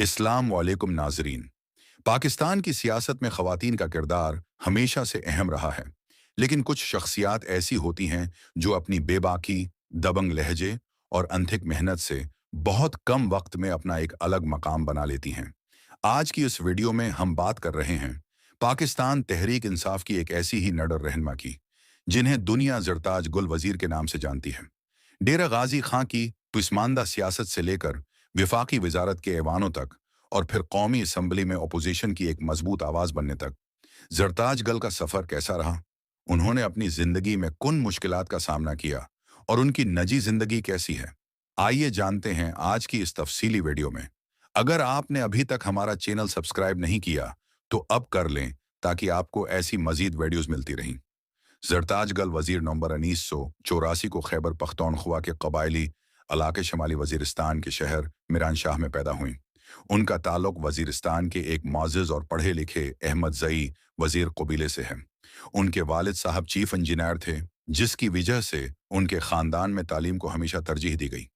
अस्सलाम वालेकुम नाजरीन। पाकिस्तान की सियासत में ख़वातीन का किरदार हमेशा से अहम रहा है, लेकिन कुछ शख्सियात ऐसी होती हैं जो अपनी बेबाकी, दबंग लहजे और अनथिक मेहनत से बहुत कम वक्त में अपना एक अलग मकाम बना लेती हैं। आज की इस वीडियो में हम बात कर रहे हैं पाकिस्तान तहरीक इंसाफ की एक ऐसी ही निडर रहनुमा की, जिन्हें दुनिया ज़रताज गुल वज़ीर के नाम से जानती है। डेरा गाजी खां की पसमानदा सियासत से लेकर विफाकी वजारत के ऐवानों तक और फिर कौमी असम्बली में अपोजिशन की एक मजबूत आवाज़ बनने तक ज़रताज गल का सफ़र कैसा रहा, उन्होंने अपनी ज़िंदगी में किन मुश्किलात का सामना किया और उनकी निजी ज़िंदगी कैसी है, आइए जानते हैं आज की इस तफसीली वीडियो में। अगर आपने अभी तक हमारा चैनल सब्सक्राइब नहीं किया तो अब कर लें, ताकि आपको ऐसी मजीद वीडियोज़ मिलती रहें। ज़रताज गल वज़ीर नवंबर 1984 को खैबर पख्तूनख्वा के कबायली इलाके शमाली वज़ीरिस्तान के शहर मिरान शाह में पैदा हुई। उनका ताल्लुक वज़ीरिस्तान के एक मोअज़्ज़ज़ और पढ़े लिखे अहमद ज़ई वज़ीर कबीले से है। उनके वालिद साहब चीफ इंजीनियर थे, जिसकी वजह से उनके ख़ानदान में तालीम को हमेशा तरजीह दी गई।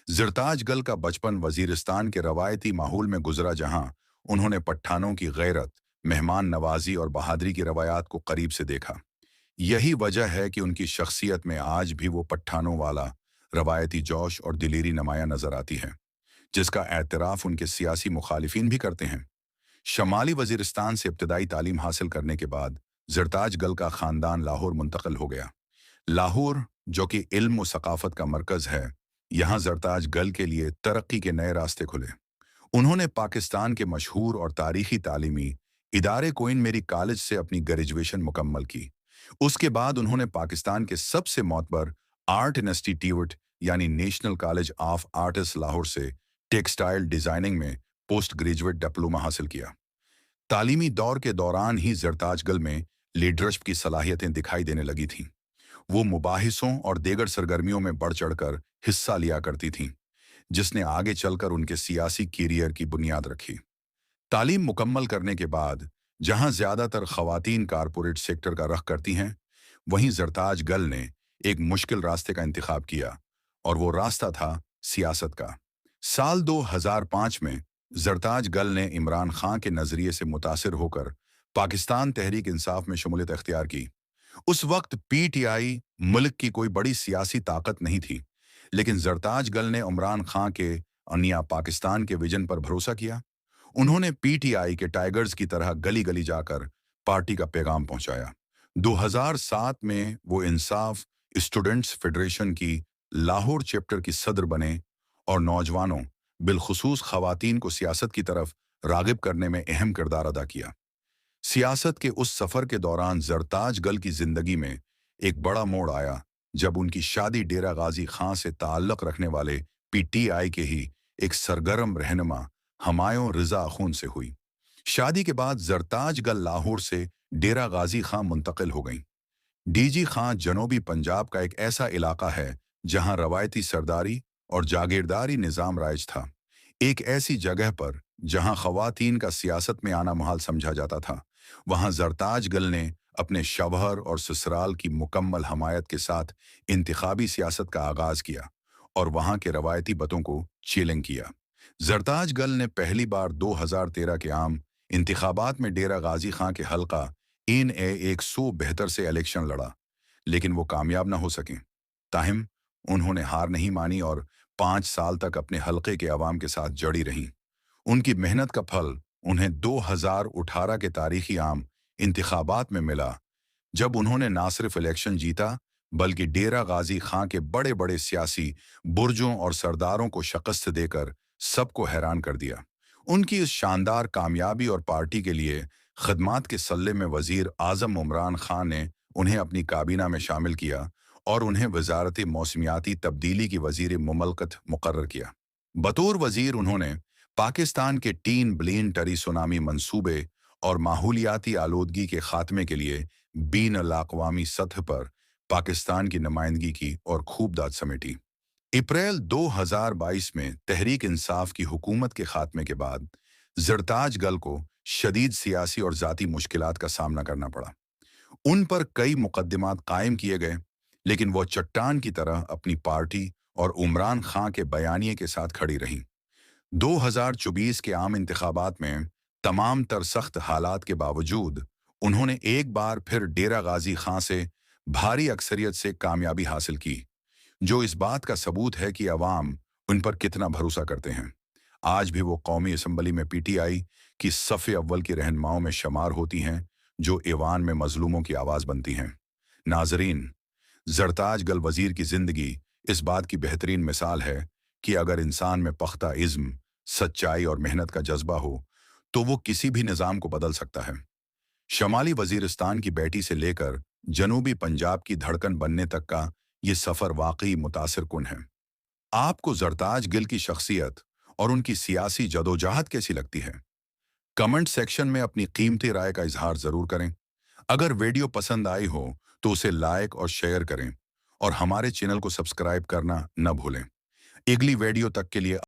ज़रताज गल का बचपन वज़ीरिस्तान के रवायती माहौल में गुजरा, जहाँ उन्होंने पठानों की गैरत, मेहमान नवाजी और बहादुरी की रवायात को करीब से देखा। यही वजह है कि उनकी शख्सियत में आज भी वो पठानों वाला रवायती जोश और दिलेरी नुमायां नजर आती है, जिसका एतराफ़ उनके सियासी मुखालिफिन भी करते हैं। शमाली वज़ीरिस्तान से इब्तदाई तालीम हासिल करने के बाद ज़रताज गल का ख़ानदान लाहौर मुंतकिल हो गया। लाहौर, जो कि इल्म व सकाफ़त का मरकज़ है, यहाँ ज़रताज गल के लिए तरक्की के नए रास्ते खुले। उन्होंने पाकिस्तान के मशहूर और तारीखी तालीमी इदारे क्वीन मेरी कॉलेज से अपनी ग्रेजुएशन मुकम्मल की। उसके बाद उन्होंने पाकिस्तान के सबसे मोतबर आर्ट इंस्टीट्यूट यानी national college of artist Lahore से टेक्सटाइल डिज़ाइनिंग में पोस्ट ग्रेजुएट डिप्लोमा हासिल किया। तालीमी दौर के दौरान ही ज़रताज गल में लीडरशिप की सलाहियतें दिखाई देने लगी थीं। वो मुबाहिसों और देगर सरगर्मियों में बढ़ चढ़कर हिस्सा लिया करती थीं, जिसने आगे चलकर उनके सियासी कैरियर की बुनियाद रखी। तालीम मुकम्मल करने के बाद जहां ज्यादातर खवातीन कारपोरेट सेक्टर का रख करती हैं, वहीं ज़रताज गल ने एक मुश्किल रास्ते का इंतखाब किया, और वो रास्ता था सियासत का। साल 2005 में ज़रताज गल ने इमरान खां के नज़रिए से मुतासिर होकर पाकिस्तान तहरीक इंसाफ में शमूलियत अख्तियार की। उस वक्त पीटीआई मुल्क की कोई बड़ी सियासी ताकत नहीं थी, लेकिन ज़रताज गल ने इमरान खां के अनिया पाकिस्तान के विजन पर भरोसा किया। उन्होंने पीटीआई के टाइगर्स की तरह गली गली जाकर पार्टी का पैगाम पहुंचाया। 2007 में वो इंसाफ स्टूडेंट्स फेडरेशन की लाहौर चैप्टर की सदर बने और नौजवानों, बिलखुसूस खवातीन को सियासत की तरफ रागिब करने में अहम किरदार अदा किया। सियासत के उस सफ़र के दौरान ज़रताज गल की ज़िंदगी में एक बड़ा मोड़ आया, जब उनकी शादी डेरा गाजी खां से ताल्लुक़ रखने वाले पीटीआई के ही एक सरगर्म रहनुमा हमायूं रिजा अखून से हुई। शादी के बाद ज़रताज गल लाहौर से डेरा गाजी खां मुंतकिल हो गईं। डीजी खां जनूबी पंजाब का एक ऐसा इलाका है जहां रवायती सरदारी और जागीरदारी निज़ाम राइज था। एक ऐसी जगह पर जहां खवातीन का सियासत में आना मुहाल समझा जाता था, वहां ज़रताज गल ने अपने शवहर और ससुराल की मुकम्मल हमायत के साथ इंतखाबी सियासत का आगाज़ किया और वहां के रवायती बतों को चैलेंज किया। ज़रताज गल ने पहली बार 2013 के आम इंतखाबात में डेरा गाजी खां के हल्का इन ए 172 से इलेक्शन लड़ा, लेकिन वो कामयाब न हो सके। ताहिम उन्होंने हार नहीं मानी और 5 साल तक अपने हल्के के अवाम के साथ जड़ी रहीं। उनकी मेहनत का फल उन्हें 2018 के तारीखी आम इंतखाबात में मिला, जब उन्होंने ना सिर्फ इलेक्शन जीता, बल्कि डेरा गाजी खां के बड़े बड़े सियासी बुर्जों और सरदारों को शिकस्त देकर सबको हैरान कर दिया। उनकी इस शानदार कामयाबी और पार्टी के लिए खदमात के सल्ले में वज़ीर आज़म इमरान खान ने उन्हें अपनी काबीना में शामिल किया और उन्हें वजारत मौसमियाती तब्दीली की वज़ीर मुमलकत मुकर्रर किया। बतौर वज़ीर उन्होंने पाकिस्तान के 3 बिलियन टरी सुनामी मंसूबे और माहौलियाती आलूदगी के खात्मे के लिए बीन-अल-अक़वामी सतह पर पाकिस्तान की नुमाइंदगी की और खूब दाद समेटी। अप्रैल 2022 में तहरीक इंसाफ की हुकूमत के खात्मे के बाद ज़रताज गल को शदीद सियासी और ज़ाती मुश्किलात का सामना करना पड़ा। उन पर कई मुकद्दमात कायम किए गए, लेकिन वो चट्टान की तरह अपनी पार्टी और इमरान खां के बयानिए के साथ खड़ी रहीं। 2024 के आम इंतखाबात में तमाम तर सख्त हालात के बावजूद उन्होंने एक बार फिर डेरा गाजी खां से भारी अक्सरियत से कामयाबी हासिल की, जो इस बात का सबूत है कि अवाम उन पर कितना भरोसा करते हैं। आज भी वो कौमी असम्बली में पीटीआई की सफ़े अव्वल की रहनुमाओं में शुमार होती हैं, जो ईवान में मजलूमों की आवाज़ बनती हैं। नाजरीन, जरताज गल वजीर की जिंदगी इस बात की बेहतरीन मिसाल है कि अगर इंसान में पख्ता इज्म, सच्चाई और मेहनत का जज्बा हो, तो वो किसी भी निज़ाम को बदल सकता है। शमाली वजीरिस्तान की बेटी से लेकर जनूबी पंजाब की धड़कन बनने तक का ये सफ़र वाकई मुतासिर कुन है। आपको जरताज गिल की शख्सियत और उनकी सियासी जदोजहद कैसी लगती है? कमेंट सेक्शन में अपनी कीमती राय का इजहार जरूर करें। अगर वीडियो पसंद आई हो तो उसे लाइक और शेयर करें और हमारे चैनल को सब्सक्राइब करना न भूलें। अगली वीडियो तक के लिए